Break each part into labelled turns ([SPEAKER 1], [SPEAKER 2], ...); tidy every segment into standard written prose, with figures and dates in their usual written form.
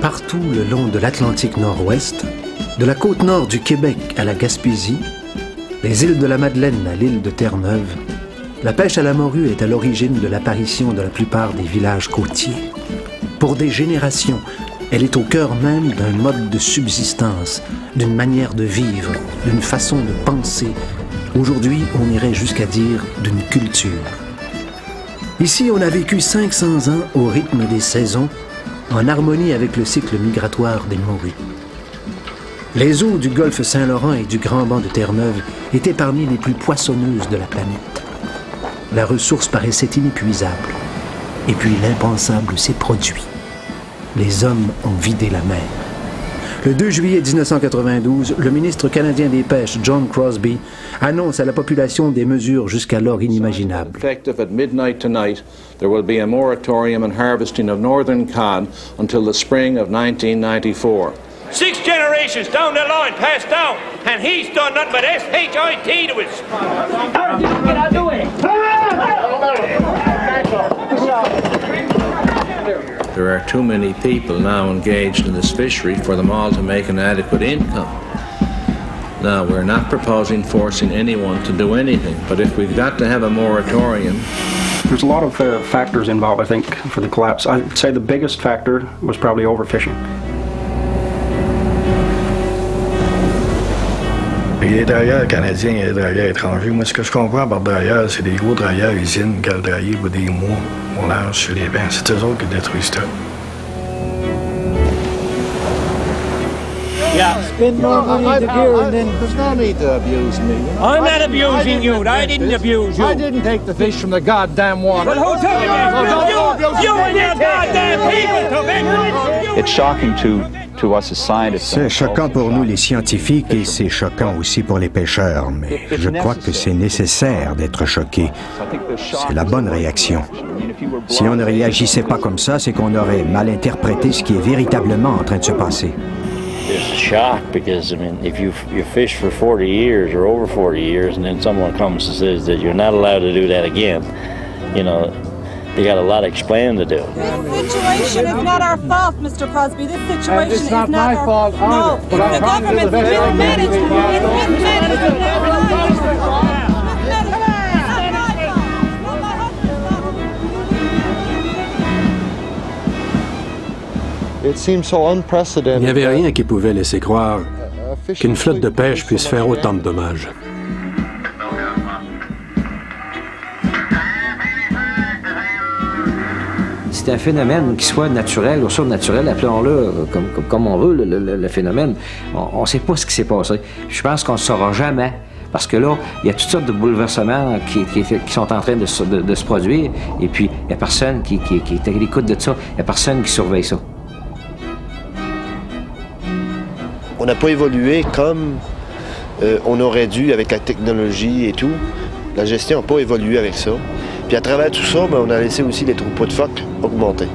[SPEAKER 1] Partout le long de l'Atlantique nord-ouest, de la côte nord du Québec à la Gaspésie, les îles de la Madeleine à l'île de Terre-Neuve, la pêche à la morue est à l'origine de l'apparition de la plupart des villages côtiers. Pour des générations, elle est au cœur même d'un mode de subsistance, d'une manière de vivre, d'une façon de penser. Aujourd'hui, on irait jusqu'à dire d'une culture. Ici, on a vécu 500 ans au rythme des saisons, en harmonie avec le cycle migratoire des morues. Les eaux du golfe Saint-Laurent et du Grand Banc de Terre-Neuve étaient parmi les plus poissonneuses de la planète. La ressource paraissait inépuisable. Et puis l'impensable s'est produit. Les hommes ont vidé la mer. Le 2 juillet 1992, le ministre canadien des Pêches, John Crosby, annonce à la population des mesures jusqu'alors inimaginables.
[SPEAKER 2] Effective at midnight tonight, there will be a moratorium on harvesting of northern cod until the spring of 1994.
[SPEAKER 3] 6 generations down the line, passed down, and he's done nothing but S-H-I-T to us.
[SPEAKER 2] There are too many people now engaged in this fishery for them all to make an adequate income. Now, we're not proposing forcing anyone to do anything, but if we've got to have a moratorium...
[SPEAKER 4] There's a lot of factors involved, I think, for the collapse. I'd say the biggest factor was probably overfishing.
[SPEAKER 5] Il y a des drailleurs canadiens, il y a des drailleurs étrangers. Moi, ce que je comprends par drailleurs, c'est des gros drailleurs usines qui draillent pour des mois au large sur les bancs. C'est eux autres qui détruisent ça.
[SPEAKER 3] Yeah.
[SPEAKER 6] Spend more money in the gear and then...
[SPEAKER 3] There's no need to abuse me.
[SPEAKER 6] I'm not abusing you. I didn't abuse you.
[SPEAKER 3] I didn't take the fish from the goddamn water.
[SPEAKER 6] Well, who took it? You and your goddamn people took it.
[SPEAKER 7] It's shocking to us as scientists.
[SPEAKER 8] C'est choquant pour nous les scientifiques et c'est choquant aussi pour les pêcheurs, mais je crois que c'est nécessaire d'être choqué. C'est la bonne réaction. Si on ne réagissait pas comme ça, c'est qu'on aurait mal interprété ce qui est véritablement en train de se passer.
[SPEAKER 9] It's a shock because, I mean, if you fish for 40 years or over 40 years and then someone comes and says that you're not allowed to do that again, you know, they got a lot of explaining to do.
[SPEAKER 10] This situation is not our fault, Mr. Crosby. This situation is not
[SPEAKER 3] my fault either.
[SPEAKER 10] No, it's the government's mismanagement. It's mismanagement.
[SPEAKER 1] Il n'y avait rien qui pouvait laisser croire qu'une flotte de pêche puisse faire autant de dommages.
[SPEAKER 11] C'est un phénomène qui soit naturel ou surnaturel, appelons-le comme on veut, le phénomène. On ne sait pas ce qui s'est passé. Je pense qu'on ne saura jamais. Parce que là, il y a toutes sortes de bouleversements qui sont en train de se produire. Et puis, il n'y a personne qui est à l'écoute de ça. Il n'y a personne qui surveille ça.
[SPEAKER 12] On n'a pas évolué comme on aurait dû avec la technologie et tout. La gestion n'a pas évolué avec ça. Puis à travers tout ça, on a laissé aussi les troupeaux de phoques augmenter.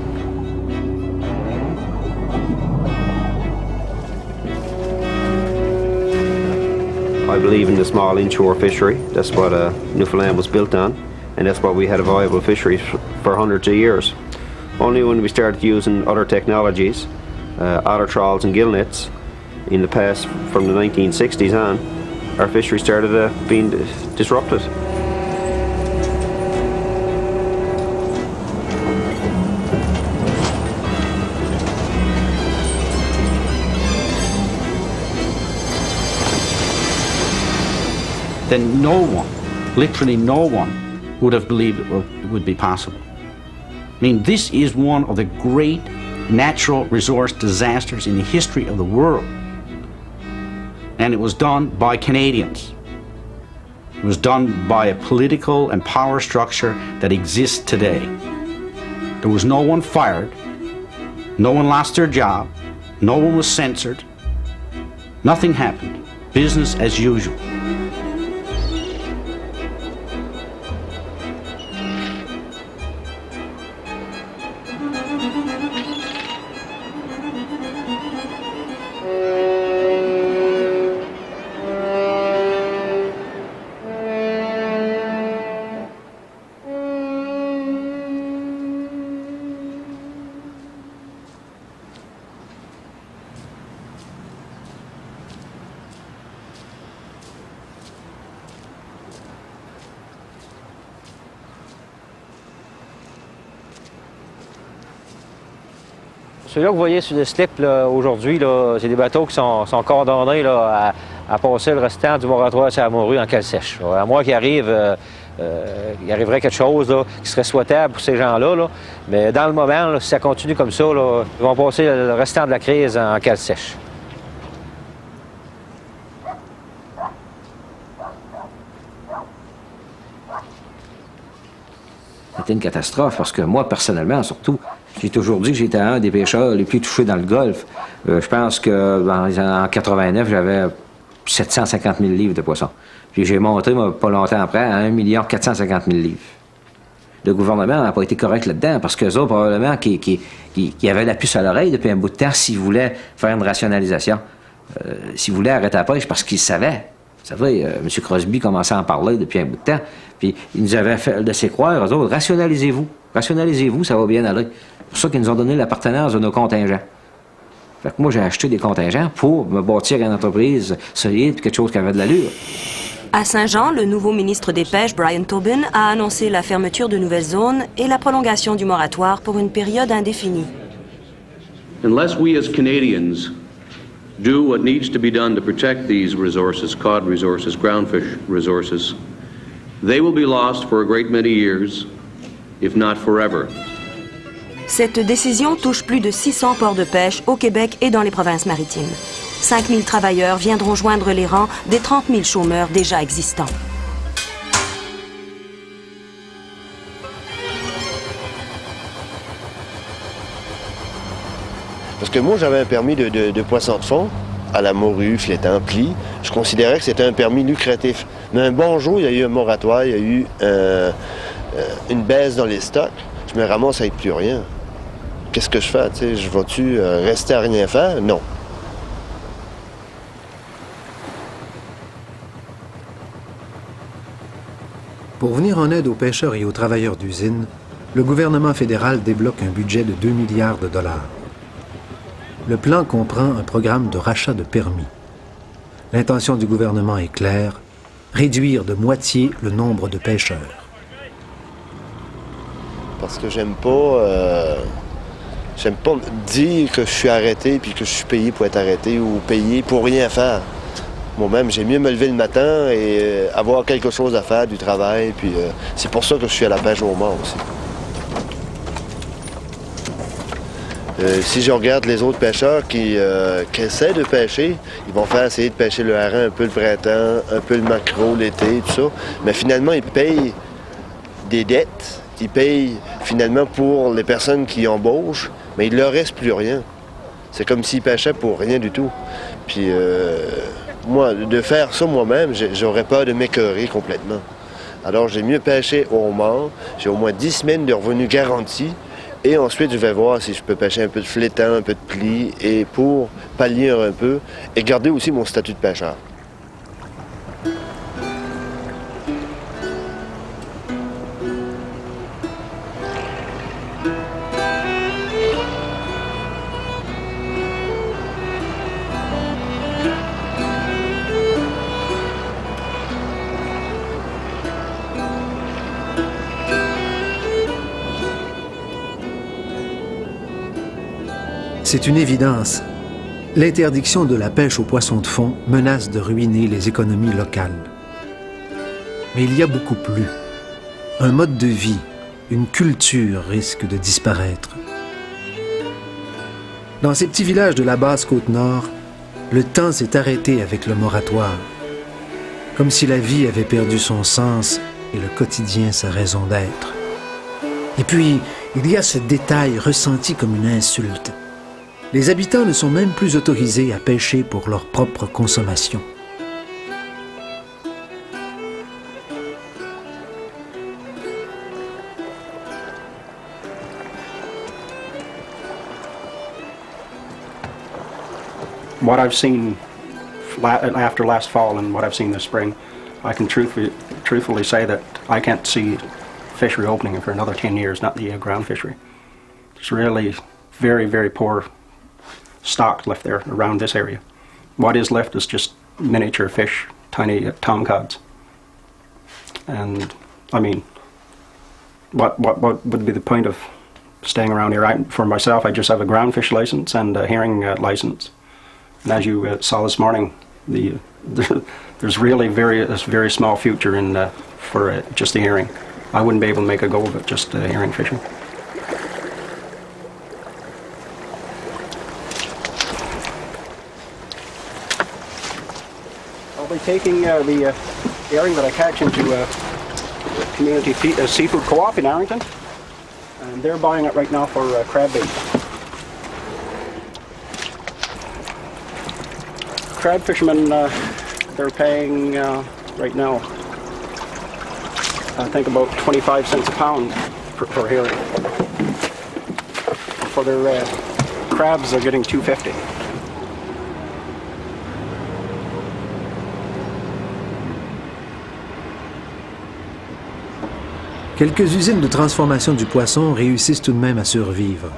[SPEAKER 13] I believe in the small inshore fishery. That's what Newfoundland was built on, and that's why we had a viable fishery for hundreds of years. Only when we started using other technologies, otter trawls and gill nets, in the past, from the 1960s on, our fishery started being disrupted.
[SPEAKER 14] Then no one, literally no one, would have believed it would be possible. I mean, this is one of the great natural resource disasters in the history of the world. And it was done by Canadians. It was done by a political and power structure that exists today. There was no one fired, no one lost their job, no one was censored, nothing happened. Business as usual.
[SPEAKER 11] Ceux-là que vous voyez sur le slip aujourd'hui, c'est des bateaux qui sont coordonnés là, à passer le restant du moratoire sur la morue en cale sèche. À moins qu'il arriverait quelque chose là, qui serait souhaitable pour ces gens-là. Là. Mais dans le moment, là, si ça continue comme ça, là, ils vont passer le restant de la crise en cale sèche. C'était une catastrophe parce que moi, personnellement, surtout, j'ai toujours dit que j'étais un des pêcheurs les plus touchés dans le Golfe. Je pense qu'en 89, j'avais 750 000 livres de poissons. Puis j'ai monté, pas longtemps après, à 1 450 000 livres. Le gouvernement n'a pas été correct là-dedans parce qu'eux autres, probablement, qui avaient la puce à l'oreille depuis un bout de temps s'ils voulaient faire une rationalisation. S'ils voulaient arrêter la pêche parce qu'ils savaient. Vous savez, M. Crosby commençait à en parler depuis un bout de temps. Puis ils nous avaient fait laisser croire, eux autres, rationalisez-vous. Rationalisez-vous, ça va bien aller. C'est pour ça qu'ils nous ont donné l'appartenance de nos contingents. Fait que moi, j'ai acheté des contingents pour me bâtir une entreprise solide et quelque chose qui avait de l'allure.
[SPEAKER 15] À Saint-Jean, le nouveau ministre des Pêches, Brian Tobin, a annoncé la fermeture de nouvelles zones et la prolongation du moratoire pour une période indéfinie.
[SPEAKER 16] Unless we as Canadians do what needs to be done to protect these resources, cod resources, groundfish resources, they will be lost for a great many years, if not forever.
[SPEAKER 15] Cette décision touche plus de 600 ports de pêche au Québec et dans les provinces maritimes. 5 000 travailleurs viendront joindre les rangs des 30 000 chômeurs déjà existants.
[SPEAKER 12] Parce que moi, j'avais un permis de poisson de fond, à la morue, flétan, pli. Je considérais que c'était un permis lucratif. Mais un bon jour, il y a eu un moratoire, il y a eu une baisse dans les stocks. Je me ramasse avec plus rien. Qu'est-ce que je fais? Je vais-tu rester à rien faire? Non.
[SPEAKER 1] Pour venir en aide aux pêcheurs et aux travailleurs d'usine, le gouvernement fédéral débloque un budget de 2 milliards de dollars. Le plan comprend un programme de rachat de permis. L'intention du gouvernement est claire, réduire de moitié le nombre de pêcheurs.
[SPEAKER 12] Parce que j'aime pas dire que je suis arrêté puis que je suis payé pour être arrêté ou payé pour rien faire. Moi-même, j'aime mieux me lever le matin et avoir quelque chose à faire, du travail. Puis c'est pour ça que je suis à la pêche au mort aussi. Si je regarde les autres pêcheurs qui essaient de pêcher, ils vont essayer de pêcher le hareng un peu le printemps, un peu le maquereau l'été, tout ça. Mais finalement, ils payent des dettes. Ils payent finalement pour les personnes qui embauchent, mais il ne leur reste plus rien. C'est comme s'ils pêchaient pour rien du tout. Puis moi, de faire ça moi-même, j'aurais peur de m'écœurer complètement. Alors j'ai mieux pêché au homard, j'ai au moins 10 semaines de revenus garantis, et ensuite je vais voir si je peux pêcher un peu de flétan, un peu de pli, et pour pallier un peu, et garder aussi mon statut de pêcheur.
[SPEAKER 1] C'est une évidence. L'interdiction de la pêche aux poissons de fond menace de ruiner les économies locales. Mais il y a beaucoup plus. Un mode de vie, une culture risque de disparaître. Dans ces petits villages de la basse Côte-Nord, le temps s'est arrêté avec le moratoire, comme si la vie avait perdu son sens et le quotidien sa raison d'être. Et puis, il y a ce détail ressenti comme une insulte. Les habitants ne sont même plus autorisés à pêcher pour leur propre consommation.
[SPEAKER 4] What I've seen after last fall and what I've seen this spring, I can truthfully say that I can't see fishery opening for another 10 years, not the ground fishery. There's really very, very poor stock left there around this area. What is left is just miniature fish, tiny tomcods. And, I mean, what would be the point of staying around here? For myself, I just have a ground fish license and a herring license. And as you saw this morning, there's really a very small future for just the herring. I wouldn't be able to make a go of it, just herring fishing. I'll be taking the herring that I catch into a community seafood co-op in Arrington, and they're buying it right now for crab bait. Crab fishermen, they're paying right now, I think about 25 cents a pound per herring. For their crabs, they're getting $2.50.
[SPEAKER 1] Quelques usines de transformation du poisson réussissent tout de même à survivre.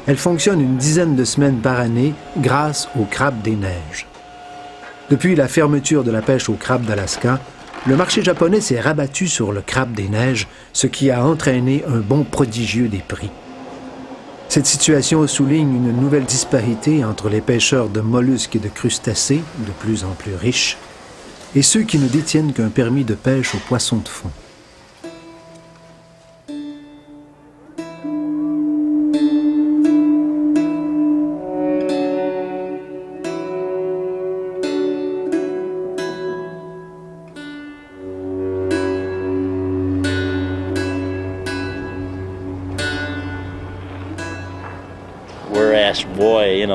[SPEAKER 1] Elles fonctionnent une dizaine de semaines par année grâce au crabe des neiges. Depuis la fermeture de la pêche au crabe d'Alaska, le marché japonais s'est rabattu sur le crabe des neiges, ce qui a entraîné un bond prodigieux des prix. Cette situation souligne une nouvelle disparité entre les pêcheurs de mollusques et de crustacés, de plus en plus riches, et ceux qui ne détiennent qu'un permis de pêche aux poissons de fond.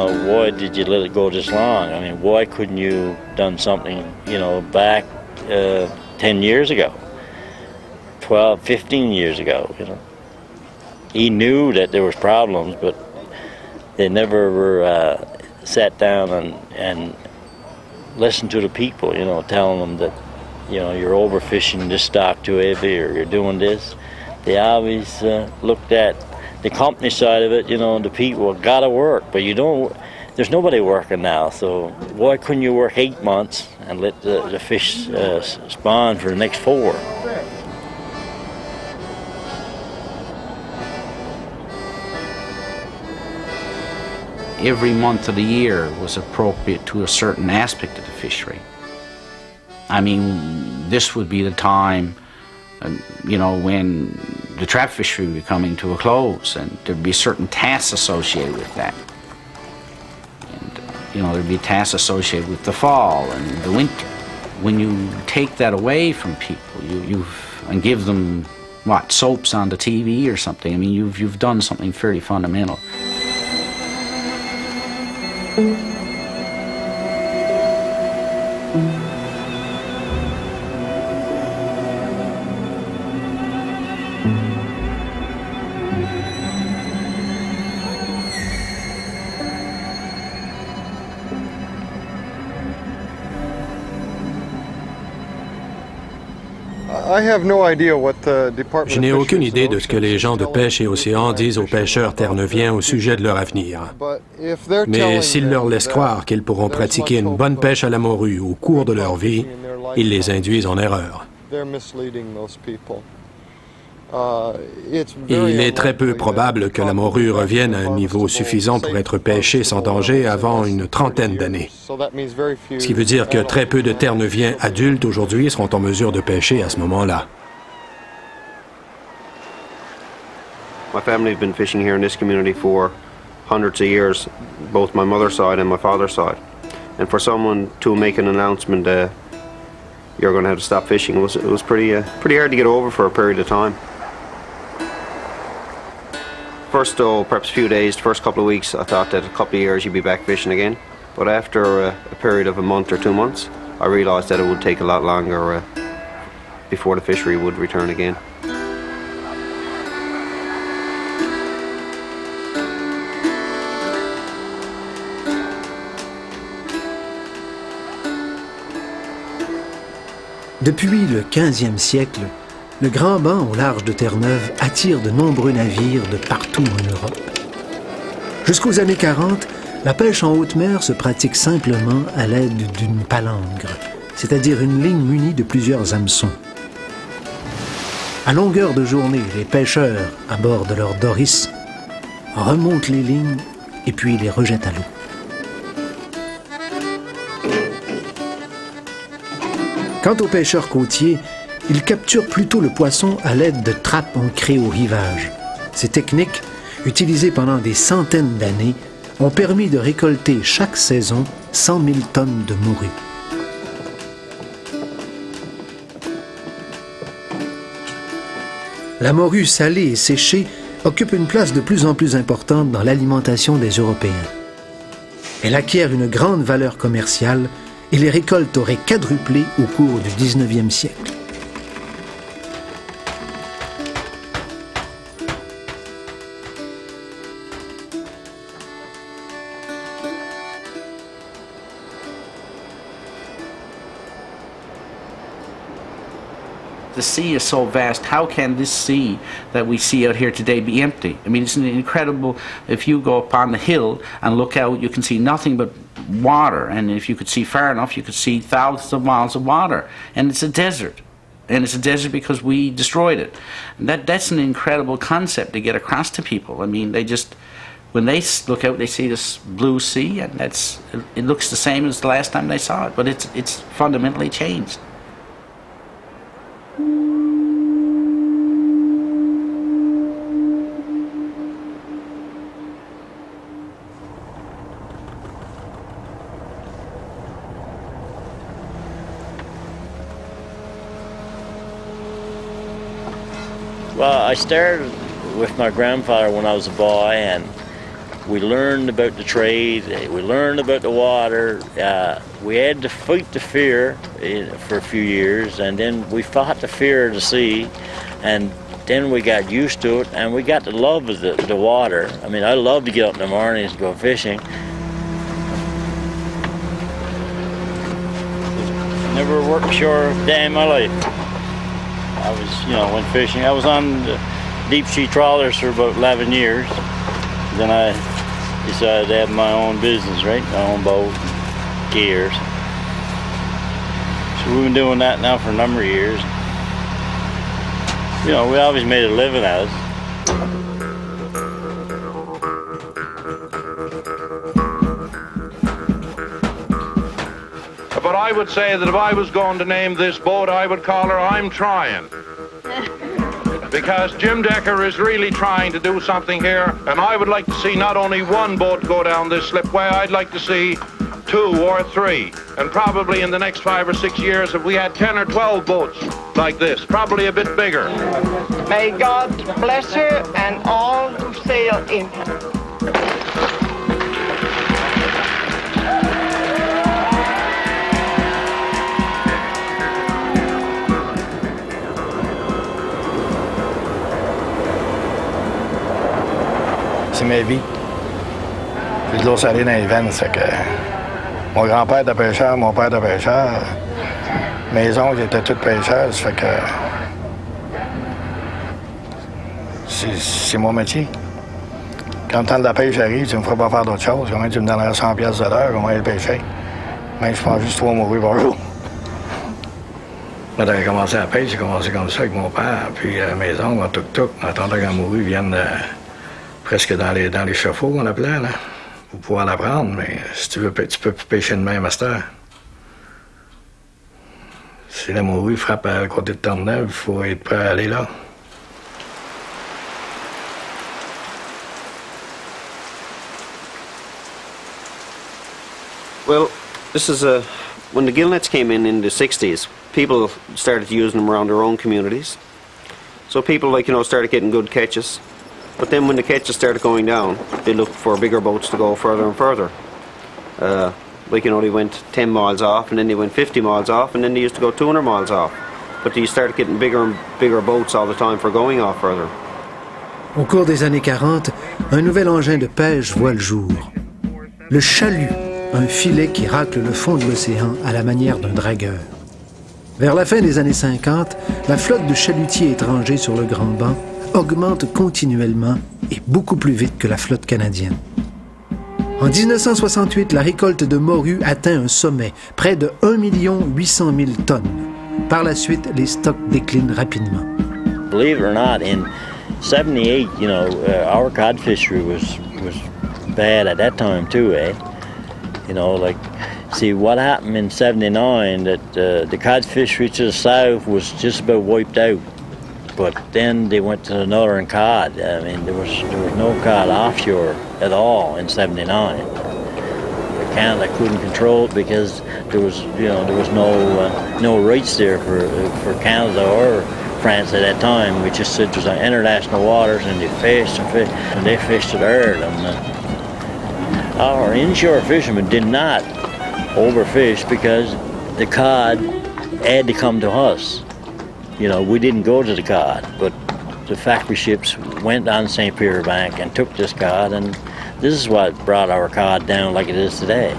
[SPEAKER 9] Why did you let it go this long? I mean, why couldn't you done something, back 10 years ago, 12, 15 years ago, He knew that there was problems, but they never sat down and listened to the people, telling them that, you're overfishing this stock too heavy or you're doing this. They always looked at the company side of it, the people got to work, but there's nobody working now, so why couldn't you work 8 months and let the fish spawn for the next 4?
[SPEAKER 14] Every month of the year was appropriate to a certain aspect of the fishery. I mean, this would be the time when the trap fishery would be coming to a close, and there'd be certain tasks associated with that. And, there'd be tasks associated with the fall and the winter. When you take that away from people, and give them, soaps on the TV or something, I mean, you've done something fairly fundamental.
[SPEAKER 17] Je n'ai aucune idée de ce que les gens de Pêche et Océan disent aux pêcheurs terre-neuviens au sujet de leur avenir. Mais s'ils leur laissent croire qu'ils pourront pratiquer une bonne pêche à la morue au cours de leur vie, ils les induisent en erreur. Il est très peu probable que la morue revienne à un niveau suffisant pour être pêchée sans danger avant une trentaine d'années. Ce qui veut dire que très peu de terre-neuviens adultes aujourd'hui seront en mesure de pêcher à ce moment-là.
[SPEAKER 13] My family have been fishing here in this community for hundreds of years, both my mother's side and my father's side. And for someone to make an announcement you're going to have to stop fishing, it was pretty hard to get over for a period of time. First, though, perhaps a few days, the first couple of weeks, I thought that a couple of years you'd be back fishing again. But after a period of a month or 2 months, I realised that it would take a lot longer before the fishery would return again.
[SPEAKER 1] Depuis le 15e siècle, le Grand Banc au large de Terre-Neuve attire de nombreux navires de partout en Europe. Jusqu'aux années 40, la pêche en haute mer se pratique simplement à l'aide d'une palangre, c'est-à-dire une ligne munie de plusieurs hameçons. À longueur de journée, les pêcheurs, à bord de leur doris, remontent les lignes et puis les rejettent à l'eau. Quant aux pêcheurs côtiers, ils capturent plutôt le poisson à l'aide de trappes ancrées au rivage. Ces techniques, utilisées pendant des centaines d'années, ont permis de récolter chaque saison 100 000 tonnes de morue. La morue salée et séchée occupe une place de plus en plus importante dans l'alimentation des Européens. Elle acquiert une grande valeur commerciale et les récoltes auraient quadruplé au cours du 19e siècle.
[SPEAKER 14] The sea is so vast. How can this sea that we see out here today be empty? I mean, it's an incredible. If you go up on the hill and look out, you can see nothing but water. And if you could see far enough, you could see thousands of miles of water. And it's a desert. And it's a desert because we destroyed it. And that's an incredible concept to get across to people. I mean, they just, when they look out, they see this blue sea, and it looks the same as the last time they saw it. But it's fundamentally changed.
[SPEAKER 9] Well, I started with my grandfather when I was a boy, and we learned about the trade, we learned about the water. We had to fight the fear for a few years, and then we fought the fear of the sea, and then we got used to it, and we got the love of the water. I mean, I love to get up in the mornings and go fishing. Never worked ashore a day in my life. I was, went fishing. I was on the deep sea trawlers for about 11 years. Then I decided to have my own business, right? My own boat, gears. So we've been doing that now for a number of years. We always made a living at it.
[SPEAKER 18] But I would say that if I was going to name this boat, I would call her I'm Trying. Because Jim Decker is really trying to do something here, and I would like to see not only one boat go down this slipway, I'd like to see 2 or 3. And probably in the next 5 or 6 years, if we had 10 or 12 boats like this, probably a bit bigger.
[SPEAKER 19] May God bless you and all who sail in her.
[SPEAKER 5] C'est ma vie. J'ai de l'eau salée dans les veines, c'est que mon grand-père était pêcheur, mon père était pêcheur, mes oncles étaient tous pêcheurs, ça fait que c'est mon métier. Quand le temps de la pêche arrive, tu ne me feras pas faire d'autre chose. Comment tu me donnerais 100 piastres de l'heure, comment aller pêcher? Même je prends juste 3 morues par jour. Quand j'ai commencé à pêcher, j'ai commencé comme ça avec mon père, puis mes oncles en tuk-tuk, en attendant que la morue vienne presque dans les chauffe-eau qu'on appelait, là, pour pouvoir la prendre, mais si tu veux, tu peux plus pêcher de même à cette heure. Si la morue frappe à côté de Terre-Neuve, il faut être prêt à aller là.
[SPEAKER 13] Well, this is when the gill nets came in the 60s, people started using them around their own communities. So people, like, you know, started getting good catches. But then when the catches started going down, they looked for bigger boats to go further and further. Like, you know, they went 10 miles off, and then they went 50 miles off, and then they used to go 200 miles off. But they started getting bigger and bigger boats all the time for going off further.
[SPEAKER 1] Au cours des années 40, un nouvel engin de pêche voit le jour. Le chalut, un filet qui racle le fond de l'océan à la manière d'un dragueur. Vers la fin des années 50, la flotte de chalutiers étrangers sur le Grand Banc augmente continuellement et beaucoup plus vite que la flotte canadienne. En 1968, la récolte de morue atteint un sommet, près de 1 800 000 tonnes. Par la suite, les stocks déclinent rapidement.
[SPEAKER 9] Believe it or not, in 78, you know, our cod fishery was bad at that time too, eh? You know, like, see what happened in 79, that the cod fishery to the south was just about wiped out. But then they went to the northern cod. I mean, there was no cod offshore at all in 79. Canada couldn't control it because there was, you know, there was no rights there for Canada or France at that time. We just said it was on international waters, and they fished and they fished it hard. And our inshore fishermen did not overfish because the cod had to come to us. You know, we didn't go to the cod, but the factory ships went on St. Peter Bank and took this cod, and this is what brought our cod down like it is today.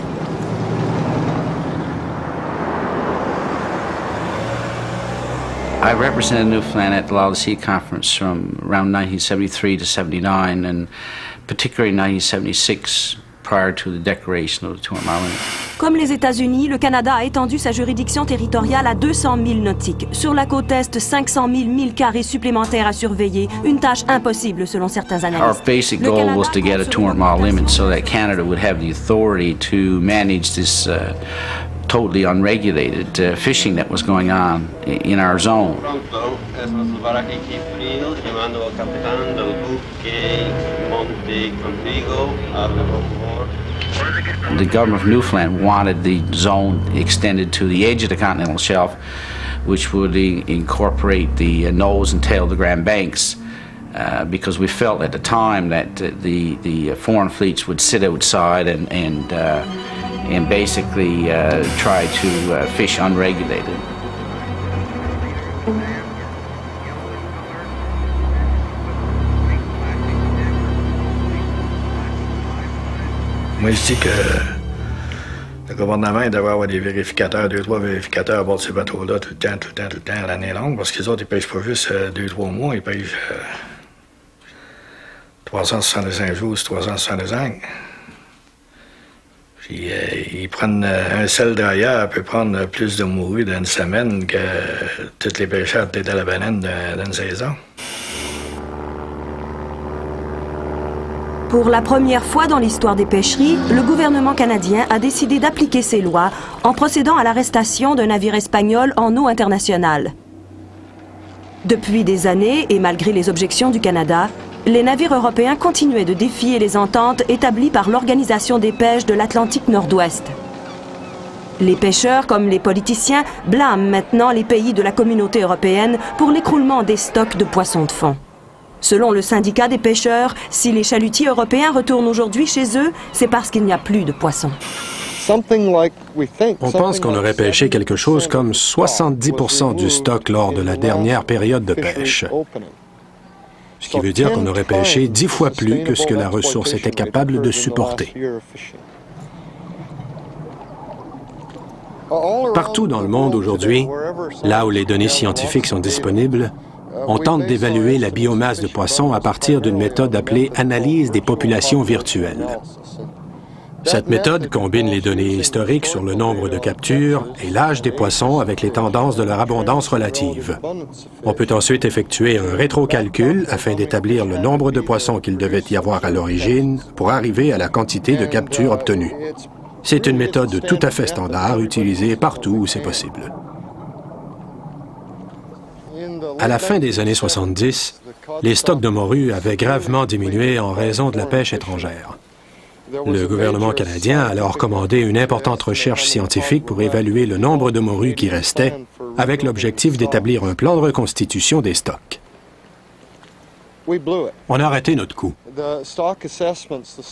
[SPEAKER 14] I represented Newfoundland at the Law of the Sea Conference from around 1973 to 79, and particularly 1976, prior to the declaration of the Two-Mile Limit.
[SPEAKER 15] Comme les États-Unis, le Canada a étendu sa juridiction territoriale à 200 000 nautiques. Sur la côte Est, 500 000 milles carrés supplémentaires à surveiller, une tâche impossible selon certains analystes.
[SPEAKER 14] Our basic goal was to get a 200-mile limit so that Canada would have the authority to manage this totally unregulated fishing that was going on in our zone. The government of Newfoundland wanted the zone extended to the edge of the continental shelf, which would incorporate the nose and tail of the Grand Banks, because we felt at the time that the foreign fleets would sit outside and basically try to fish unregulated.
[SPEAKER 5] Moi, je dis que le gouvernement devrait avoir des vérificateurs, 2-3 vérificateurs à bord de ces bateaux-là tout le temps, l'année longue, parce que les autres, ils pêchent pas juste 2-3 mois, ils pêchent 365 jours, 365. Puis ils prennent un seul drailleur peut prendre plus de morue dans une semaine que tous les pêcheurs de la baleine d'une saison.
[SPEAKER 15] Pour la première fois dans l'histoire des pêcheries, le gouvernement canadien a décidé d'appliquer ces lois en procédant à l'arrestation d'un navire espagnol en eau internationale. Depuis des années, et malgré les objections du Canada, les navires européens continuaient de défier les ententes établies par l'Organisation des pêches de l'Atlantique Nord-Ouest. Les pêcheurs, comme les politiciens, blâment maintenant les pays de la communauté européenne pour l'écroulement des stocks de poissons de fond. Selon le syndicat des pêcheurs, si les chalutiers européens retournent aujourd'hui chez eux, c'est parce qu'il n'y a plus de poissons.
[SPEAKER 17] On pense qu'on aurait pêché quelque chose comme 70% du stock lors de la dernière période de pêche. Ce qui veut dire qu'on aurait pêché 10 fois plus que ce que la ressource était capable de supporter. Partout dans le monde aujourd'hui, là où les données scientifiques sont disponibles, on tente d'évaluer la biomasse de poissons à partir d'une méthode appelée analyse des populations virtuelles. Cette méthode combine les données historiques sur le nombre de captures et l'âge des poissons avec les tendances de leur abondance relative. On peut ensuite effectuer un rétrocalcul afin d'établir le nombre de poissons qu'il devait y avoir à l'origine pour arriver à la quantité de captures obtenues. C'est une méthode tout à fait standard utilisée partout où c'est possible. À la fin des années 70, les stocks de morue avaient gravement diminué en raison de la pêche étrangère. Le gouvernement canadien a alors commandé une importante recherche scientifique pour évaluer le nombre de morues qui restaient, avec l'objectif d'établir un plan de reconstitution des stocks. On a raté notre coup.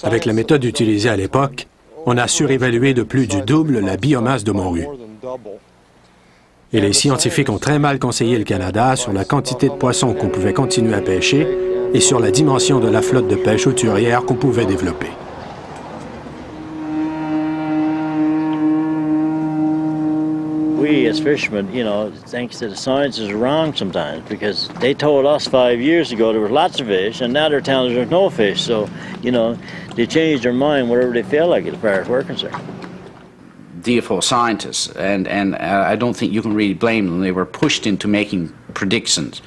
[SPEAKER 17] Avec la méthode utilisée à l'époque, on a surévalué de plus du double la biomasse de morues. Et les scientifiques ont très mal conseillé le Canada sur la quantité de poissons qu'on pouvait continuer à pêcher et sur la dimension de la flotte de pêche hauturière qu'on pouvait développer.
[SPEAKER 9] We as fishermen, you know, think that the science is wrong sometimes because they told us 5 years ago there was lots of fish and now they're telling us there's no fish. So, you know, they change their mind whatever they feel like as far as we're concerned.
[SPEAKER 14] DFO scientists, and I don't think you can really blame them. They were pushed into making predictions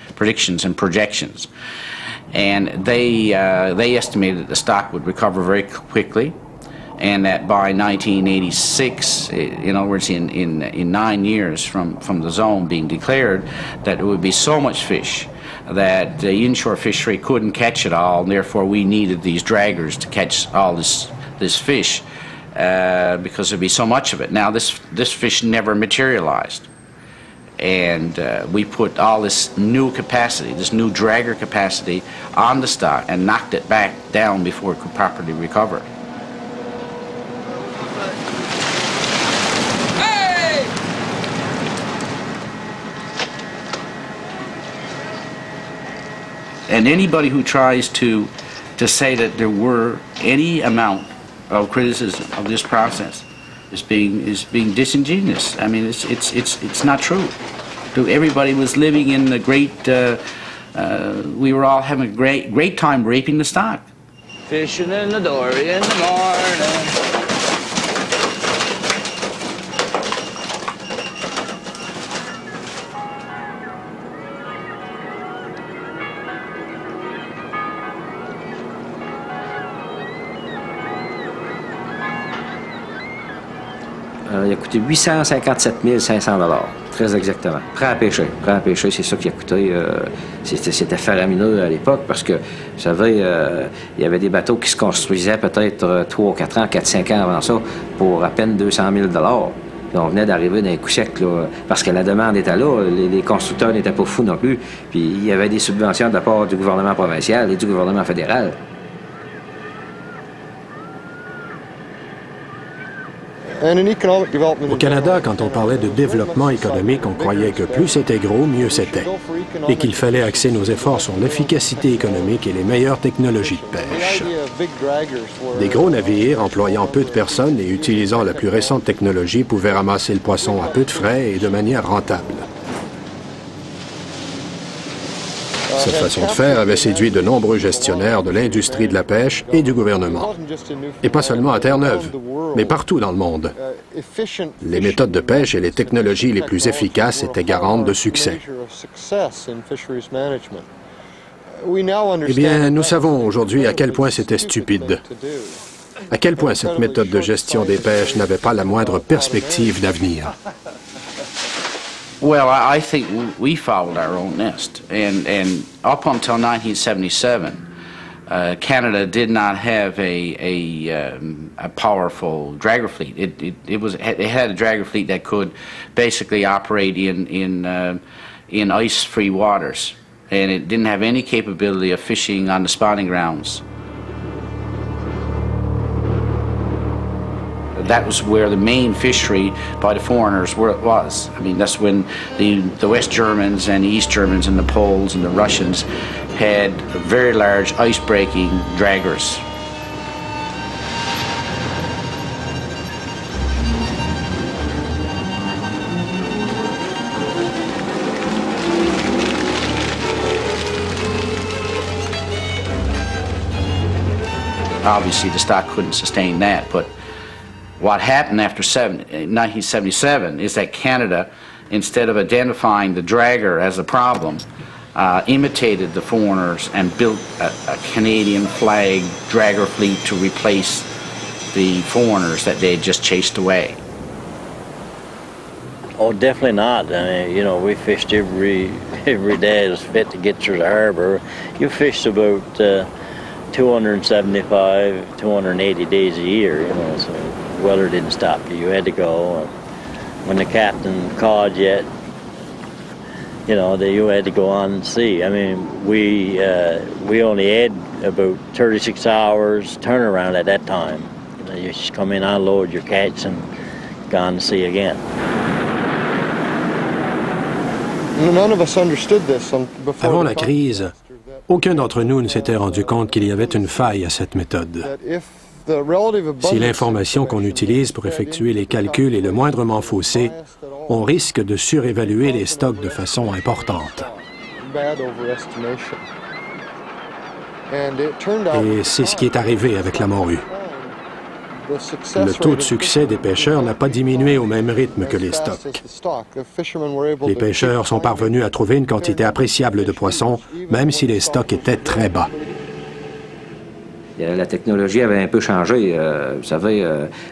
[SPEAKER 14] and projections. And they estimated that the stock would recover very quickly, and that by 1986, in other words, in 9 years from the zone being declared, that there would be so much fish that the inshore fishery couldn't catch it all, and therefore we needed these draggers to catch all this fish because there'd be so much of it. Now this fish never materialized. And we put all this new capacity, this new dragger capacity on the stock and knocked it back down before it could properly recover. And anybody who tries to say that there were any amount of criticism of this process is being disingenuous. I mean, it's not true. Everybody was living in the great. We were all having a great time raping the stock.
[SPEAKER 6] Fishing in the dory in the morning.
[SPEAKER 11] Il a coûté 857 500 $, très exactement. Prêt à pêcher, c'est ça qui a coûté. C'était faramineux à l'époque parce que, vous savez, il y avait des bateaux qui se construisaient peut-être 3 ou 4 ans, 4-5 ans avant ça, pour à peine 200 000 $. Puis on venait d'arriver d'un coup sec, là, parce que la demande était là, les constructeurs n'étaient pas fous non plus, puis il y avait des subventions de la part du gouvernement provincial et du gouvernement fédéral.
[SPEAKER 17] Au Canada, quand on parlait de développement économique, on croyait que plus c'était gros, mieux c'était, et qu'il fallait axer nos efforts sur l'efficacité économique et les meilleures technologies de pêche. Des gros navires employant peu de personnes et utilisant la plus récente technologie pouvaient ramasser le poisson à peu de frais et de manière rentable. Cette façon de faire avait séduit de nombreux gestionnaires de l'industrie de la pêche et du gouvernement. Et pas seulement à Terre-Neuve, mais partout dans le monde. Les méthodes de pêche et les technologies les plus efficaces étaient garantes de succès. Eh bien, nous savons aujourd'hui à quel point c'était stupide. À quel point cette méthode de gestion des pêches n'avait pas la moindre perspective d'avenir.
[SPEAKER 14] Well, I think we fouled our own nest, and up until 1977, Canada did not have a powerful dragger fleet. It had a dragger fleet that could basically operate in ice-free waters, and it didn't have any capability of fishing on the spawning grounds. That was where the main fishery by the foreigners was. I mean, that's when the West Germans and the East Germans and the Poles and the Russians had very large ice-breaking draggers. Obviously, the stock couldn't sustain that, but what happened after 1977 is that Canada, instead of identifying the dragger as a problem, imitated the foreigners and built a Canadian flag dragger fleet to replace the foreigners that they had just chased away.
[SPEAKER 9] Oh, definitely not. I mean, you know, we fished every day as fit to get through the harbor. You fished about 275, 280 days a year, you know, so weather didn't stop you. You had to go. When the captain called you, you know, you had to go on and see. I mean, we only had about 36 hours turnaround at that time. You know, you just come in, unload your catch, and go on to sea again.
[SPEAKER 17] Avant la crise, aucun d'entre nous ne s'était rendu compte qu'il y avait une faille à cette méthode. Si l'information qu'on utilise pour effectuer les calculs est le moindrement faussée, on risque de surévaluer les stocks de façon importante. Et c'est ce qui est arrivé avec la morue. Le taux de succès des pêcheurs n'a pas diminué au même rythme que les stocks. Les pêcheurs sont parvenus à trouver une quantité appréciable de poissons, même si les stocks étaient très bas.
[SPEAKER 11] La technologie avait un peu changé. Vous savez,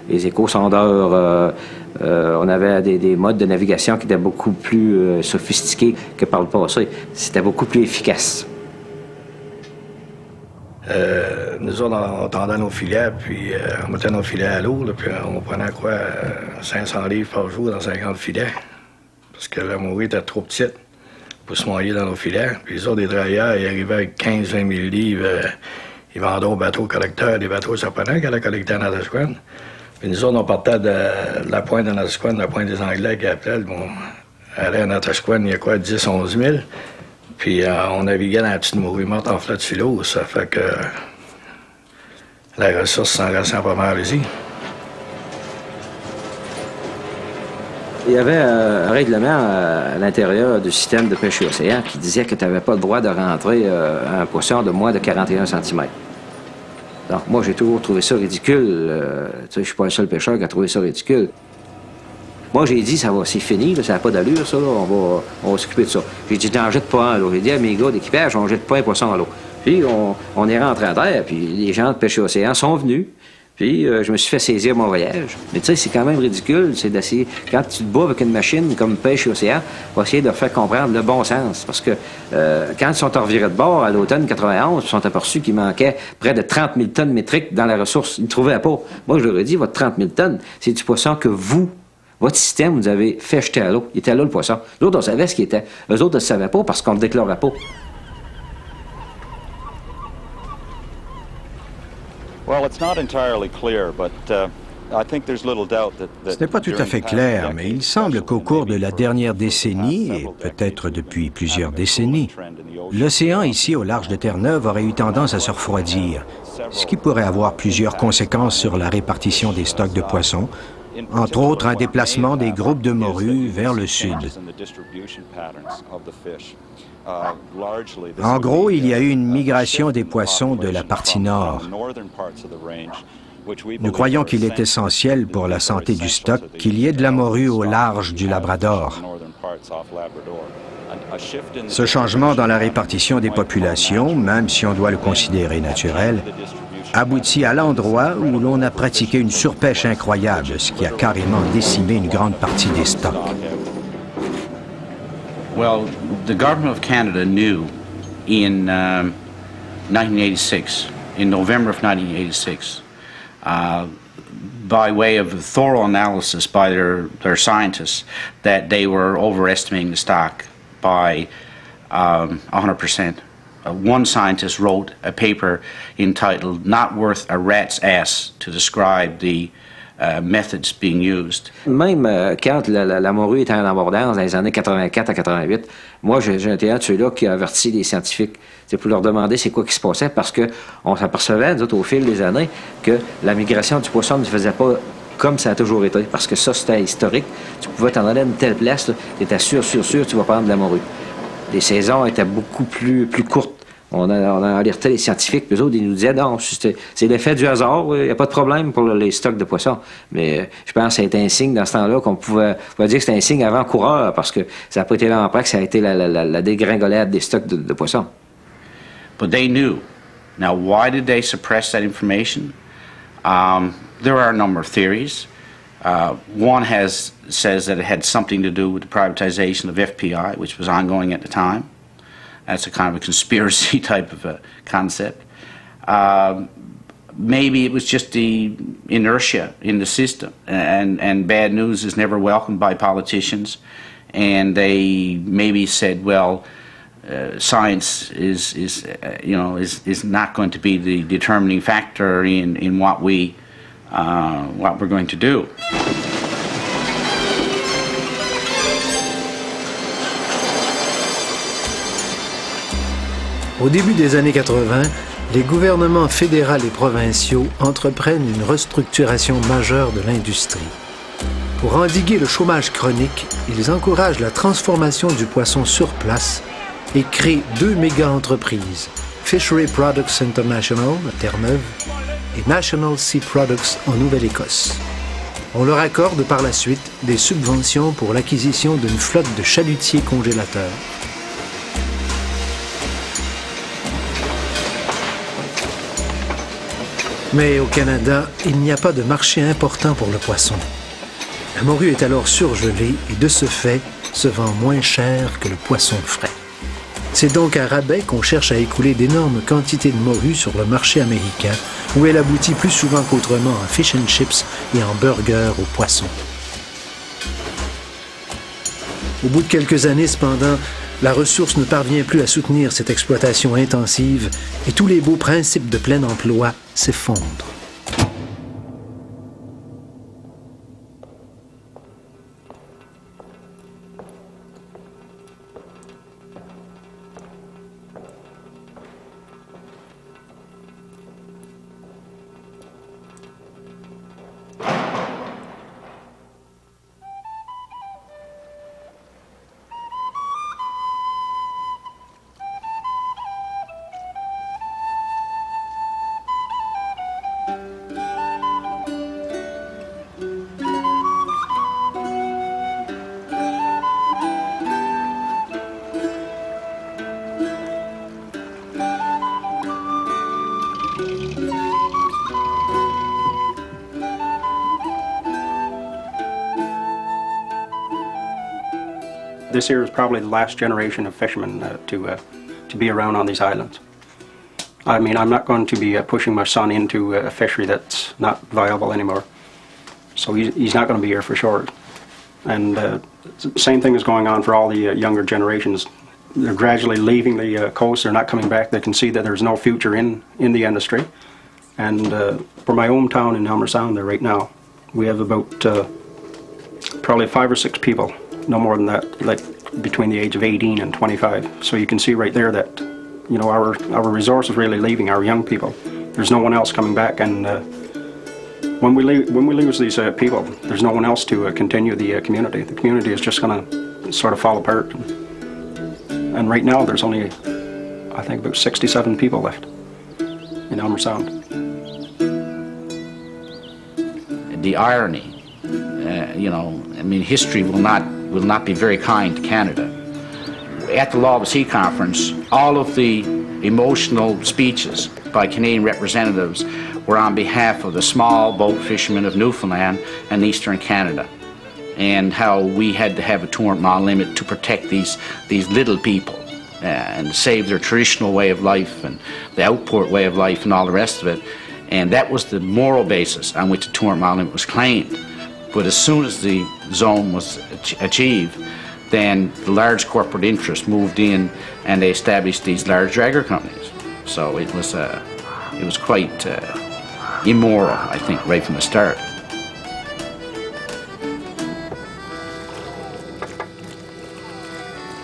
[SPEAKER 11] les échosondeurs, on avait des modes de navigation qui étaient beaucoup plus sophistiqués que par le passé. C'était beaucoup plus efficace.
[SPEAKER 5] Nous autres, on tendait nos filets, puis on mettait nos filets à l'eau, puis on prenait quoi, 500 livres par jour dans 50 filets, parce que la morue était trop petite pour se noyer dans nos filets. Puis les autres, des drailleurs, ils arrivaient avec 15-20 000 livres, ils vendaient aux bateaux collecteurs, des bateaux japonais qui allaient collecter en Natasquan. Puis nous autres, on partait de la pointe de Natasquan, de la pointe des Anglais qui appelaient, bon, aller à Natasquan, il y a quoi, 10-11 000. Puis on naviguait dans la petite morue morte en flotte philo, ça fait que la ressource s'en ressent pas mal ici.
[SPEAKER 11] Il y avait un règlement à l'intérieur du système de pêche océan qui disait que tu n'avais pas le droit de rentrer un poisson de moins de 41 cm. Donc moi, j'ai toujours trouvé ça ridicule. Tu sais, je suis pas le seul pêcheur qui a trouvé ça ridicule. Moi, j'ai dit, c'est fini, là, ça n'a pas d'allure, ça, là, on va s'occuper de ça. J'ai dit, n'en jette pas un, là. J'ai dit à mes gars d'équipage, on jette pas un poisson à l'eau. Puis, on est rentré à terre, puis les gens de pêche océan sont venus. Puis, je me suis fait saisir mon voyage. Mais tu sais, c'est quand même ridicule, c'est d'essayer, quand tu te bats avec une machine comme pêche océan, pour essayer de faire comprendre le bon sens. Parce que quand ils sont revirés de bord à l'automne 91, ils sont aperçus qu'il manquait près de 30 000 tonnes métriques dans la ressource. Ils ne trouvaient pas. Moi, je leur ai dit, votre 30 000 tonnes, c'est du poisson que votre système, vous avez fait jeter à l'eau. Il était là, le poisson. L'autre, on savait ce qu'il était. Eux autres ne le savaient pas parce qu'on ne le déclarait pas.
[SPEAKER 8] Ce n'est pas tout à fait clair, mais il semble qu'au cours de la dernière décennie, et peut-être depuis plusieurs décennies, l'océan ici au large de Terre-Neuve aurait eu tendance à se refroidir, ce qui pourrait avoir plusieurs conséquences sur la répartition des stocks de poissons, entre autres un déplacement des groupes de morues vers le sud. En gros, il y a eu une migration des poissons de la partie nord. Nous croyons qu'il est essentiel pour la santé du stock qu'il y ait de la morue au large du Labrador. Ce changement dans la répartition des populations, même si on doit le considérer naturel, aboutit à l'endroit où l'on a pratiqué une surpêche incroyable, ce qui a carrément décimé une grande partie des stocks.
[SPEAKER 14] Well, the government of Canada knew in 1986, in November of 1986, by way of a thorough analysis by their scientists, that they were overestimating the stock by 100%. One scientist wrote a paper entitled "Not Worth a Rat's Ass" to describe the methods being used.
[SPEAKER 11] Même quand la morue était en abondance dans les années 84 à 88, moi, j'ai été un de ceux-là qui a averti les scientifiques pour leur demander c'est quoi qui se passait, parce qu'on s'apercevait, nous autres, au fil des années, que la migration du poisson ne se faisait pas comme ça a toujours été, parce que ça, c'était historique. Tu pouvais t'en aller à une telle place, tu étais sûr, tu vas prendre de la morue. Les saisons étaient beaucoup plus courtes. On a alerté les scientifiques, puis eux autres, ils nous disaient non, c'est l'effet du hasard, il n'y a pas de problème pour les stocks de poissons. Mais je pense que c'était un signe dans ce temps-là qu'on pouvait dire que c'était un signe avant-coureur, parce que ça n'a pas été là après que ça a été la dégringolade des stocks de poissons.
[SPEAKER 14] But they knew. Now, why did they suppress that information? There are a number of theories. One says that it had something to do with the privatization of FPI, which was ongoing at the time. That's a kind of a conspiracy type of a concept. Maybe it was just the inertia in the system, and bad news is never welcomed by politicians, and they maybe said, well, science is not going to be the determining factor in what we're going to do.
[SPEAKER 1] Au début des années 80, les gouvernements fédéral et provinciaux entreprennent une restructuration majeure de l'industrie. Pour endiguer le chômage chronique, ils encouragent la transformation du poisson sur place et créent 2 méga-entreprises, Fishery Products International à Terre-Neuve et National Sea Products en Nouvelle-Écosse. On leur accorde par la suite des subventions pour l'acquisition d'une flotte de chalutiers congélateurs. Mais au Canada, il n'y a pas de marché important pour le poisson. La morue est alors surgelée et de ce fait se vend moins cher que le poisson frais. C'est donc à rabais qu'on cherche à écouler d'énormes quantités de morue sur le marché américain, où elle aboutit plus souvent qu'autrement en fish and chips et en burgers au poisson. Au bout de quelques années, cependant, la ressource ne parvient plus à soutenir cette exploitation intensive et tous les beaux principes de plein emploi s'effondrent.
[SPEAKER 4] This here is probably the last generation of fishermen to be around on these islands. I mean, I'm not going to be pushing my son into a fishery that's not viable anymore. So he's not going to be here for sure. And the same thing is going on for all the younger generations. They're gradually leaving the coast. They're not coming back. They can see that there's no future in the industry. And for my hometown in Elmer Sound there right now, we have about probably 5 or 6 people. No more than that, like between the age of 18 and 25. So you can see right there that, you know, our resource is really leaving our young people. There's no one else coming back, and when we lose these people, there's no one else to continue the community. The community is just going to sort of fall apart. And right now, there's only, I think, about 67 people left in Elmer Sound.
[SPEAKER 14] The irony, you know, I mean, history will not be very kind to Canada. At the Law of the Sea Conference, all of the emotional speeches by Canadian representatives were on behalf of the small boat fishermen of Newfoundland and Eastern Canada, and how we had to have a 200-mile limit to protect these little people and save their traditional way of life and the outport way of life and all the rest of it. And that was the moral basis on which the 200-mile limit was claimed. But as soon as the zone was achieved, then the large corporate interests moved in and they established these large dragger companies. So it was quite immoral, I think, right from the start.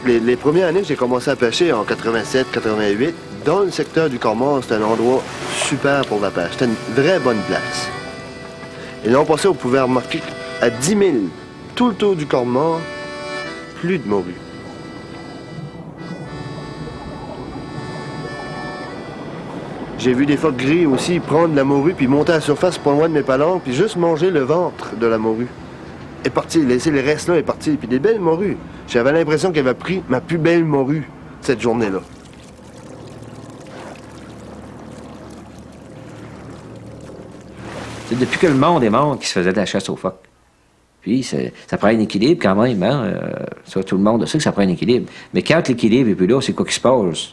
[SPEAKER 12] Les premières années que j'ai commencé à pêcher en 87-88, dans le secteur du Cormor, c'était un endroit super pour la pêche. C'était une vraie bonne place. Et l'an passé, on pouvait remarquer qu'à 10 000, tout le tour du Cormor, plus de morue. J'ai vu des phoques gris aussi prendre la morue puis monter à la surface pas loin de mes palanques puis juste manger le ventre de la morue. Et parti, laisser les restes là et parti. Puis des belles morues. J'avais l'impression qu'elle avait pris ma plus belle morue cette journée-là.
[SPEAKER 11] C'est depuis que le monde est mort qu'il se faisait de la chasse aux phoques. Puis ça prend un équilibre quand même, hein? Ça, tout le monde sait que ça prend un équilibre. Mais quand l'équilibre est plus là, c'est quoi qui se passe?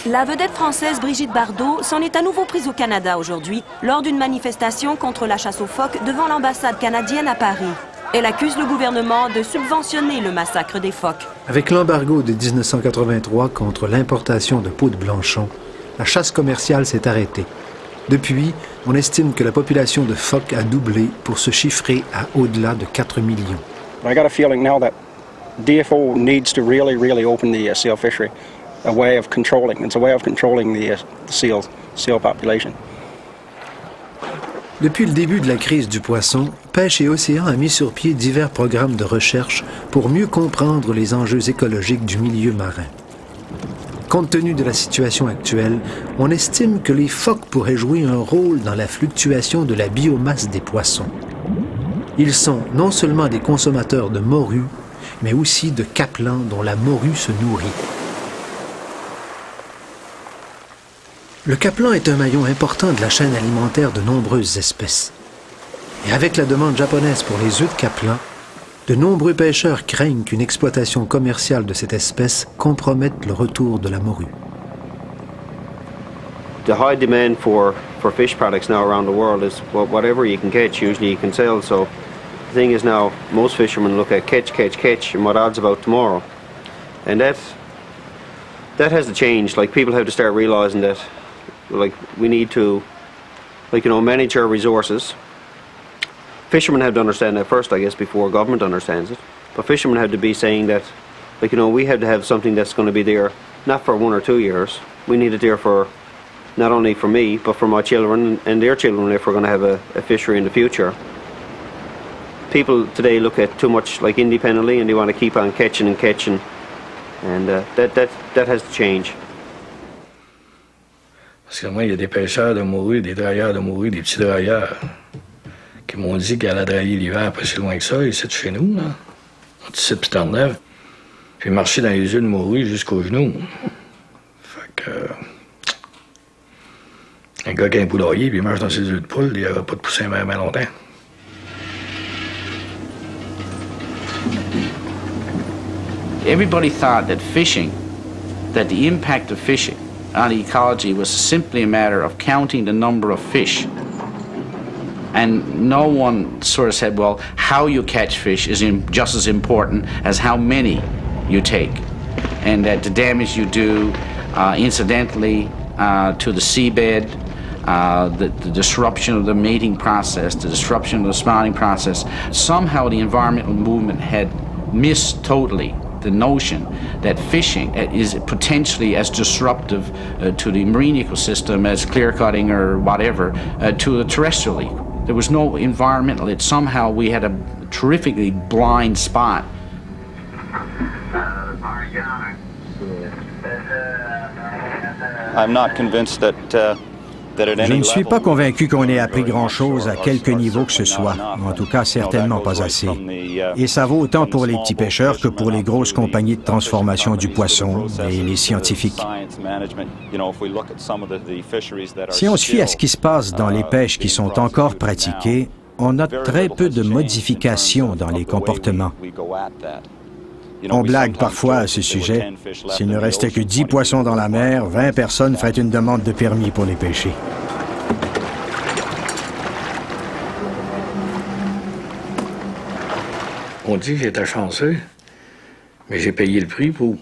[SPEAKER 15] La vedette française Brigitte Bardot s'en est à nouveau prise au Canada aujourd'hui lors d'une manifestation contre la chasse aux phoques devant l'ambassade canadienne à Paris. Elle accuse le gouvernement de subventionner le massacre des phoques.
[SPEAKER 1] Avec l'embargo de 1983 contre l'importation de peaux de blanchon, la chasse commerciale s'est arrêtée. Depuis, on estime que la population de phoques a doublé pour se chiffrer à au-delà de 4 millions.
[SPEAKER 4] I got a feeling now that DFO needs to really open the seal fishery, a way of controlling. It's a way of controlling the seal population.
[SPEAKER 1] Depuis le début de la crise du poisson, Pêche et Océan a mis sur pied divers programmes de recherche pour mieux comprendre les enjeux écologiques du milieu marin. Compte tenu de la situation actuelle, on estime que les phoques pourraient jouer un rôle dans la fluctuation de la biomasse des poissons. Ils sont non seulement des consommateurs de morue, mais aussi de capelans dont la morue se nourrit. Le capelan est un maillon important de la chaîne alimentaire de nombreuses espèces. Et avec la demande japonaise pour les œufs de capelan, de nombreux pêcheurs craignent qu'une exploitation commerciale de cette espèce compromette le retour de la morue.
[SPEAKER 13] The high demand for fish products now around the world is whatever you can catch, usually you can sell. So the thing is now, most fishermen look at catch, and what odds about tomorrow. And that has to change. Like, people have to start realizing that, like, we need to, like, you know, manage our resources. Fishermen have to understand that first, I guess, before government understands it. But fishermen have to be saying that, like, you know, we have to have something that's going to be there, not for 1 or 2 years. We need it there for, not only for me, but for my children and their children if we're going to have a fishery in the future. People today look at too much, like, independently, and they want to keep on catching, and that has to change.
[SPEAKER 20] Parce que moi, il y a des pêcheurs de morue, des drailleurs de morue, des petits drailleurs qui m'ont dit qu'elle allait drailler l'hiver pas si loin que ça, ici de chez nous, là, entre ici et Terre-Neuve, puis marcher dans les yeux de morue jusqu'aux genoux. Fait que... un gars qui a un poulailler, puis il marche dans ses yeux de poule, il n'y aura pas de poussin bien longtemps.
[SPEAKER 14] Everybody thought that fishing, that the impact of fishing on the ecology was simply a matter of counting the number of fish. And no one sort of said, well, how you catch fish is just as important as how many you take. And that the damage you do incidentally to the seabed, the disruption of the mating process, the disruption of the spawning process, somehow the environmental movement had missed totally the notion that fishing is potentially as disruptive to the marine ecosystem as clear cutting or whatever to the terrestrial. There was no environmental. It somehow we had a terrifically blind spot.
[SPEAKER 7] I'm not convinced that
[SPEAKER 8] Je ne suis pas convaincu qu'on ait appris grand-chose à quelque niveau que ce soit. En tout cas, certainement pas assez. Et ça vaut autant pour les petits pêcheurs que pour les grosses compagnies de transformation du poisson et les scientifiques. Si on se fie à ce qui se passe dans les pêches qui sont encore pratiquées, on note très peu de modifications dans les comportements. On blague parfois à ce sujet. S'il ne restait que 10 poissons dans la mer, 20 personnes feraient une demande de permis pour les pêcher.
[SPEAKER 20] On dit que j'étais chanceux, mais j'ai payé le prix pour...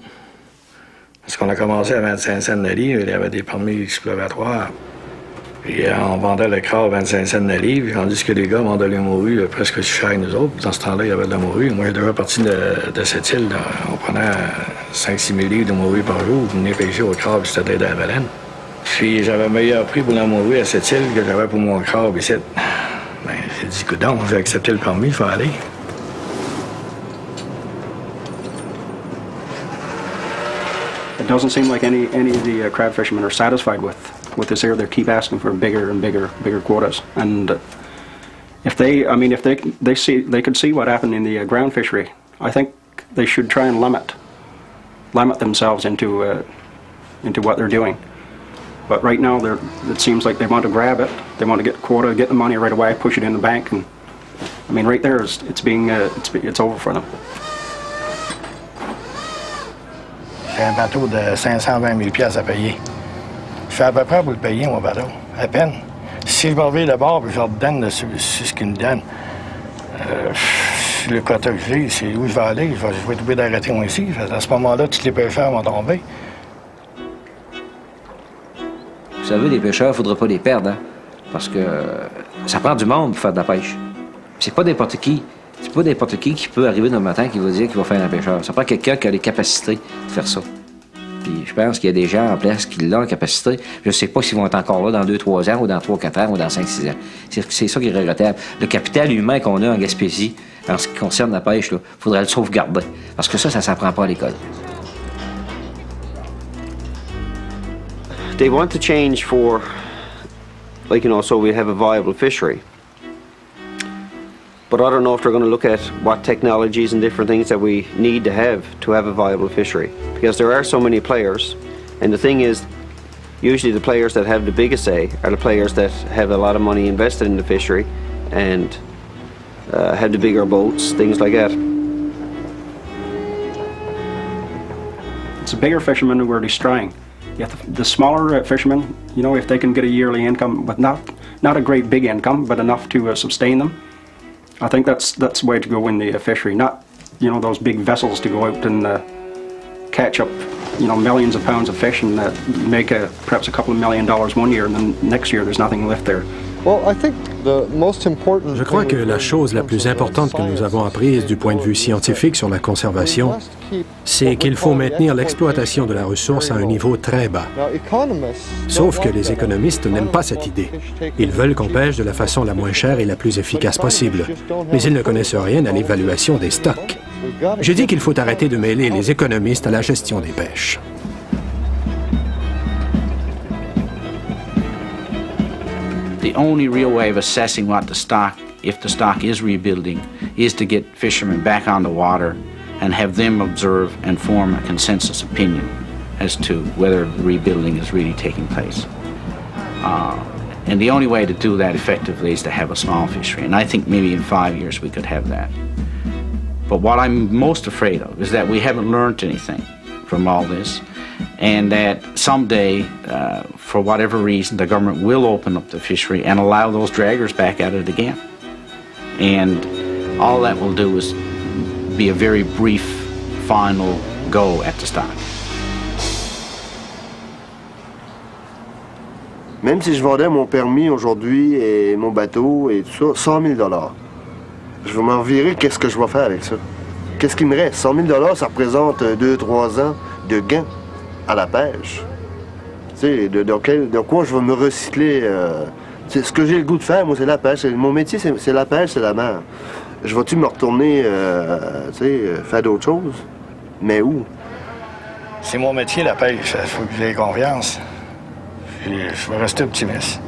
[SPEAKER 20] Parce qu'on a commencé à 25 cents le livre, il y avait des permis exploratoires. Puis on vendait le crabe à 25 cents le livre, tandis que les gars vendaient les morues presque aussi cher que nous autres. Dans ce temps-là, il y avait de la morue. Moi, j'ai déjà parti de cette île. Là. On prenait 5-6 000 livres de morue par jour. On venait pêcher au crabe, c'était d'aider à la baleine. Puis j'avais un meilleur prix pour la morue à cette île que j'avais pour mon crabe ici. Ben, j'ai dit, écoute donc, j'ai accepté le permis, il faut aller.
[SPEAKER 4] It doesn't seem like any of the crab fishermen are satisfied with this area. They keep asking for bigger and bigger quotas. And if they could see what happened in the ground fishery, I think they should try and limit themselves into what they're doing. But right now, it seems like they want to grab it. They want to get quota, get the money right away, push it in the bank, and I mean, right there, it's over for them.
[SPEAKER 5] J'ai un bateau de 520 000 $ à payer. Je fais à peu près pour le payer, mon bateau, à peine. Si je me reviens de bord et je leur donne ce qu'ils me donnent, le quota que j'ai, c'est où je vais aller. Je vais être obligé d'arrêter moi ici. À ce moment-là, tous les pêcheurs vont tomber.
[SPEAKER 11] Vous savez, les pêcheurs, il ne faudra pas les perdre, hein? Parce que ça prend du monde pour faire de la pêche. C'est pas n'importe qui. C'est pas n'importe qui peut arriver dans le matin qui va dire qu'il va faire un pêcheur. Ça prend quelqu'un qui a les capacités de faire ça. Puis je pense qu'il y a des gens en place qui l'ont la capacité. Je ne sais pas s'ils vont être encore là dans 2-3 ans, ou dans 3-4 ans, ou dans 5-6 ans. C'est ça qui est regrettable. Le capital humain qu'on a en Gaspésie, en ce qui concerne la pêche, il faudrait le sauvegarder. Parce que ça ne s'apprend pas à l'école.
[SPEAKER 13] They want to change for, like, you know, so we have a viable fishery. But I don't know if they're going to look at what technologies and different things that we need to have a viable fishery. Because there are so many players, and the thing is, usually the players that have the biggest say are the players that have a lot of money invested in the fishery and have the bigger boats, things like that.
[SPEAKER 4] It's the bigger fishermen who are destroying. The smaller fishermen, you know, if they can get a yearly income, but not a great big income, but enough to sustain them, I think that's the way to go in the fishery. Not, you know, those big vessels to go out and catch up, you know, millions of pounds of fish and make perhaps a couple of $1 million one year, and then next year there's nothing left there.
[SPEAKER 17] Je crois que la chose la plus importante que nous avons apprise du point de vue scientifique sur la conservation, c'est qu'il faut maintenir l'exploitation de la ressource à un niveau très bas. Sauf que les économistes n'aiment pas cette idée. Ils veulent qu'on pêche de la façon la moins chère et la plus efficace possible, mais ils ne connaissent rien à l'évaluation des stocks. Je dis qu'il faut arrêter de mêler les économistes à la gestion des pêches.
[SPEAKER 14] The only real way of assessing what the stock, if the stock is rebuilding, is to get fishermen back on the water and have them observe and form a consensus opinion as to whether the rebuilding is really taking place. And the only way to do that effectively is to have a small fishery. And I think maybe in 5 years we could have that. But what I'm most afraid of is that we haven't learned anything from all this, and that someday, for whatever reason, the government will open up the fishery and allow those draggers back at it again. And all that will do is be a very brief, final go at the stock.
[SPEAKER 12] Même si je vendais mon permis aujourd'hui et mon bateau et tout ça, 100 000 $. Je vais m'en virer, qu'est-ce que je vais faire avec ça? Qu'est-ce qui me reste? 100 000 $, ça représente 2-3 ans de gains à la pêche. Tu sais, de quoi je vais me recycler? C'est ce que j'ai le goût de faire, moi, c'est la pêche. Mon métier, c'est la pêche, c'est la mer. Je vais-tu me retourner, tu sais, faire d'autres choses? Mais où?
[SPEAKER 5] C'est mon métier, la pêche. Il faut que j'ai confiance. Je vais rester optimiste.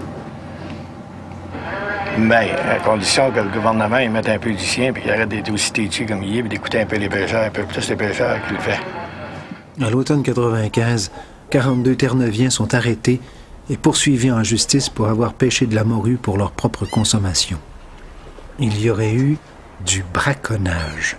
[SPEAKER 5] Mais à condition que le gouvernement il mette un peu du sien puis qu'il arrête d'être aussi têtu comme il est puis d'écouter un peu les pêcheurs, un peu plus les pêcheurs qu'il le fait.
[SPEAKER 1] À l'automne 95, 42 Terre-Neuviens sont arrêtés et poursuivis en justice pour avoir pêché de la morue pour leur propre consommation. Il y aurait eu du braconnage.